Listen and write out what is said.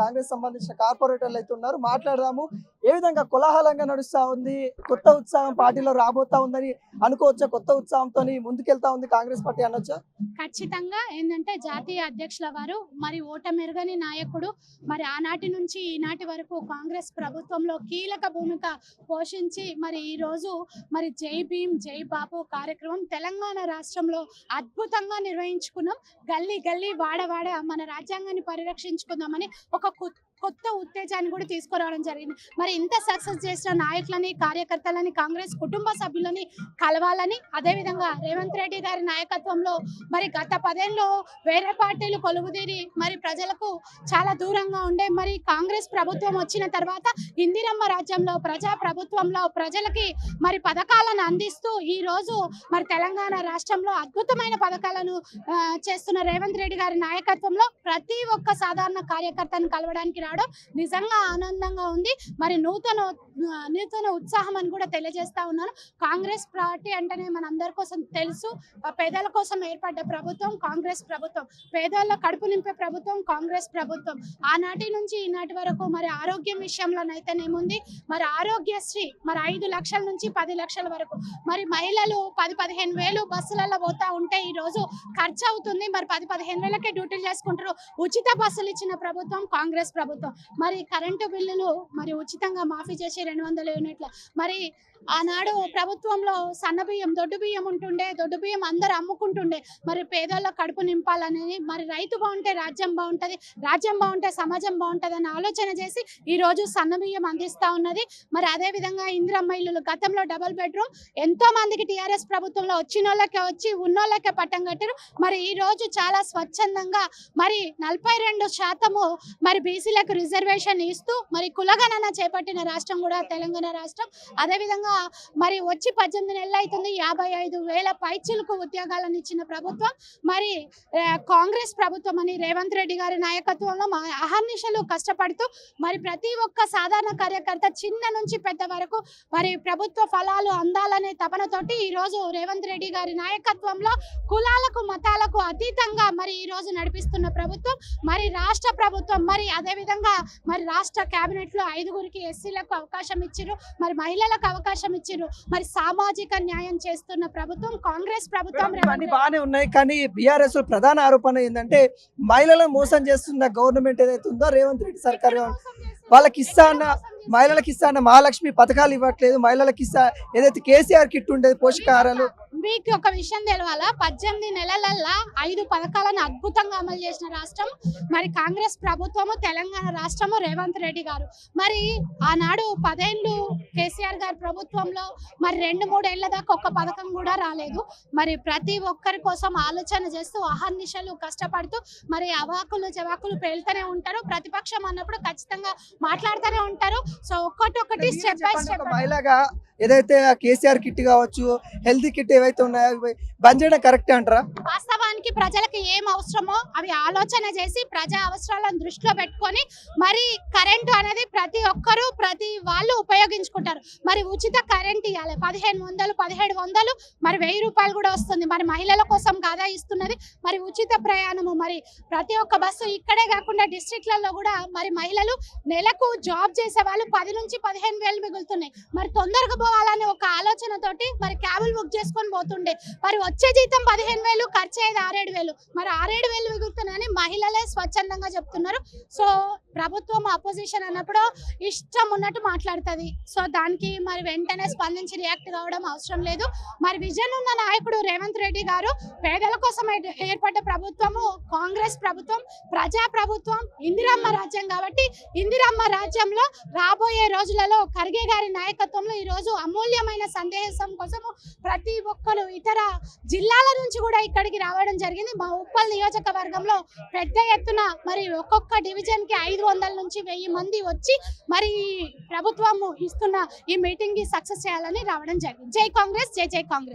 కాంగ్రెస్ సంబంధించిన కార్పొరేటర్లు అయితే ఉన్నారు. మాట్లాడదాము. ఏ విధంగా కోలాహలంగా నడుస్తా ఉంది, కొత్త ఉత్సాహం పార్టీలో రాబోతా ఉందని అనుకోవచ్చా? కొత్త ఉత్సాహంతో ముందుకెళ్తా ఉంది కాంగ్రెస్ పార్టీ అనొచ్చా? ఖచ్చితంగా ఏంటంటే జాతీయ అధ్యక్షుల వారు మరి ఓటమెరుగని నాయకుడు. మరి ఆనాటి నుంచి ఈనాటి వరకు కాంగ్రెస్ ప్రభుత్వంలో కీలక భూమిక పోషించి మరి ఈ రోజు మరి జై భీమ్ జై బాపు కార్యక్రమం తెలంగాణ రాష్ట్రంలో అద్భుతంగా నిర్వహించుకున్నాం. గల్లీ గల్లీ వాడ వాడ మన రాజ్యాంగాన్ని పరిరక్షించుకుందామని ఒక కొత్త ఉత్తేజాన్ని కూడా తీసుకురావడం జరిగింది. మరి ఇంత సక్సెస్ చేసిన నాయకులని, కార్యకర్తలని, కాంగ్రెస్ కుటుంబ సభ్యులని కలవాలని, అదేవిధంగా రేవంత్ రెడ్డి గారి నాయకత్వంలో మరి గత 10 ఏళ్ళలో వేరే పార్టీలు కొలువుదీరి మరి ప్రజలకు చాలా దూరంగా ఉండే మరి కాంగ్రెస్ ప్రభుత్వం వచ్చిన తర్వాత ఇందిరమ్మ రాజ్యంలో ప్రజా ప్రభుత్వంలో ప్రజలకి మరి పథకాలను అందిస్తూ ఈ రోజు మరి తెలంగాణ రాష్ట్రంలో అద్భుతమైన పథకాలను చేస్తున్న రేవంత్ రెడ్డి గారి నాయకత్వంలో ప్రతి ఒక్క సాధారణ కార్యకర్తను కలవడానికి నిజంగా ఆనందంగా ఉంది. మరి నూతన ఉత్సాహం అని కూడా తెలియజేస్తా ఉన్నాను. కాంగ్రెస్ పార్టీ అంటేనే మనందరి కోసం తెలుసు, పేదల కోసం ఏర్పడ్డ ప్రభుత్వం కాంగ్రెస్ ప్రభుత్వం, పేదల కడుపు నింపే ప్రభుత్వం కాంగ్రెస్ ప్రభుత్వం. ఆనాటి నుంచి ఈనాటి వరకు మరి ఆరోగ్యం విషయంలోనైతేనేముంది, మరి ఆరోగ్యశ్రీ మరి 5 లక్షల నుంచి 10 లక్షల వరకు, మరి మహిళలు 10-15 వేలు బస్సులలో పోతా ఉంటే ఈ రోజు ఖర్చు అవుతుంది. మరి 10-15 వేలకే డ్యూటీలు చేసుకుంటారు. ఉచిత బస్సులు ఇచ్చిన ప్రభుత్వం కాంగ్రెస్ ప్రభుత్వం. మరి కరెంటు బిల్లులు మరి ఉచితంగా మాఫీ చేసి 200 యూనిట్ల. మరి ఆనాడు ప్రభుత్వంలో సన్న బియ్యం, దొడ్డు బియ్యం ఉంటుండే, దొడ్డు బియ్యం అందరు అమ్ముకుంటుండే. మరి పేదల కడుపు నింపాలని, మరి రైతు బాగుంటే రాజ్యం బాగుంటుంది, రాజ్యం బాగుంటే సమాజం బాగుంటుంది అని ఆలోచన చేసి ఈ రోజు సన్న బియ్యం అందిస్తూ ఉన్నది. మరి అదేవిధంగా ఇందిరమ్మ ఇల్లులు, గతంలో డబుల్ బెడ్రూమ్ ఎంతో మందికి టీఆర్ఎస్ ప్రభుత్వంలో వచ్చినోళ్ళకే వచ్చి ఉన్నోళ్ళకే పట్టం కట్టారు. మరి ఈ రోజు చాలా స్వచ్ఛందంగా మరి 42% మరి బీసీలకు రిజర్వేషన్ ఇస్తూ మరి కులగణన చేపట్టిన రాష్ట్రం కూడా తెలంగాణ రాష్ట్రం. అదేవిధంగా మరి వచ్చి 18 నెలలు అవుతుంది, 55,000 పైచిలకు ఉద్యోగాలను ఇచ్చిన ప్రభుత్వం మరి కాంగ్రెస్ ప్రభుత్వం అని రేవంత్ రెడ్డి గారి నాయకత్వంలో అహర్నిశలు కష్టపడుతూ మరి ప్రతి ఒక్క సాధారణ కార్యకర్త చిన్న నుంచి పెద్ద వరకు మరి ప్రభుత్వ ఫలాలు అందాలనే తపనతోటి ఈ రోజు రేవంత్ రెడ్డి గారి నాయకత్వంలో కులాలకు మతాలకు అతీతంగా మరి ఈ రోజు నడిపిస్తున్న ప్రభుత్వం మరి రాష్ట్ర ప్రభుత్వం. మరి అదేవిధంగా మరి రాష్ట్ర కేబినెట్ లో 5గురికి ఎస్సీలకు అవకాశం ఇచ్చారు, మరి మహిళలకు అవకాశం ఇచ్చారు. మరి సామాజిక న్యాయం చేస్తున్న ప్రభుత్వం కాంగ్రెస్ ప్రభుత్వం. బాగానే ఉన్నాయి, కానీ బీఆర్ఎస్ ప్రధాన ఆరోపణ ఏంటంటే మహిళలను మోసం చేస్తున్న గవర్నమెంట్ ఏదైతే ఉందో రేవంత్ రెడ్డి సర్కార్, వాళ్ళకి మహిళలకు ఇస్తా అన్న మహాలక్ష్మి పథకాలు ఇవ్వట్లేదు, మహిళలకు ఇస్తా ఏదైతే కేసీఆర్ కిట్ ఉండేది పోషకాహారాలు. మీకు ఒక విషయం తెలవాలా, 18 నెలలల్లా 5 పథకాలను అద్భుతంగా అమలు చేసిన రాష్ట్రం మరి కాంగ్రెస్ ప్రభుత్వము, తెలంగాణ రాష్ట్రము రేవంత్ రెడ్డి గారు. మరి ఆనాడు 10 ఏళ్ళు కేసీఆర్ గారి ప్రభుత్వంలో మరి 2-3 ఏళ్ల దాకా ఒక్క పథకం కూడా రాలేదు. మరి ప్రతి ఒక్కరి కోసం ఆలోచన చేస్తూ అహర్నిశలు కష్టపడుతూ మరి అవాకులు జవాకులు పేలుతూనే ఉంటారు. ప్రతిపక్షం అన్నప్పుడు ఖచ్చితంగా మాట్లాడుతూనే ఉంటారు. సో ఒక్కటి స్టెప్ బై స్టెప్. మహిళగా ఏదైతే కేసీఆర్ కిట్ కావచ్చు, హెల్తీ కిట్ ఏవైతే ఉన్నాయో బంద్ చేయడం కరెక్ట్ అంటారా? వాస్తవానికి ప్రజలకు ఏం అవసరమో అవి ఆలోచన చేసి ప్రజా అవసరాలను దృష్టిలో పెట్టుకొని మరి కరెంటు అనేది ప్రతి ఒక్కరూ ప్రతి వాళ్ళు ఉపయోగించుకుంటారు. మరి ఉచిత కరెంట్ ఇవ్వాలి, 1500 1700 మరి 1000 రూపాయలు కూడా వస్తుంది. మరి మహిళల కోసం కాదా ఇస్తున్నది? మరి ఉచిత ప్రయాణము మరి ప్రతి ఒక్క బస్సు ఇక్కడే కాకుండా డిస్ట్రిక్ట్లలో కూడా మరి మహిళలు నెలకు జాబ్ చేసే వాళ్ళు 10 నుంచి 15 వేలు మిగులుతున్నాయి. మరి తొందరగా పోవాలని ఒక ఆలోచనతోటి మరి క్యాబులు బుక్ చేసుకొని పోతుండే. మరి వచ్చే జీతం 15,000, ఖర్చు అయ్యేది 6-7 వేలు. మరి 6-7 వేలు మిగులుతున్నాయని మహిళలే స్వచ్ఛందంగా చెప్తున్నారు. సో ప్రభుత్వం అపోజిషన్ అన్నప్పుడు ఇష్టం ఉన్నట్టు మాట్లాడుతుంది. సో దానికి మరి వెంటనే స్పందించి రియాక్ట్ కావడం అవసరం లేదు. మరి విజన్ ఉన్న నాయకుడు రేవంత్ రెడ్డి గారు, పేదల కోసం ఏర్పడ్డ ప్రభుత్వము కాంగ్రెస్ ప్రభుత్వం, ప్రజా ప్రభుత్వం, ఇందిరమ్మ రాజ్యం కాబట్టి ఇందిరమ్మ రాజ్యంలో రాబోయే రోజులలో ఖర్గే గారి నాయకత్వంలో ఈ రోజు అమూల్యమైన సందేశం కోసం ప్రతి ఒక్కరు ఇతర జిల్లాల నుంచి కూడా ఇక్కడికి రావడం జరిగింది. మా ఉప్పల్ నియోజకవర్గంలో పెద్ద ఎత్తున మరి ఒక్కొక్క డివిజన్ కి 500 నుంచి 1000 మంది వచ్చి మరి ప్రభుత్వం ఇస్తున్న ఈ మీటింగ్ కి సక్సెస్ చేయాలని రావడం జరిగింది. జై కాంగ్రెస్, జై జై కాంగ్రెస్.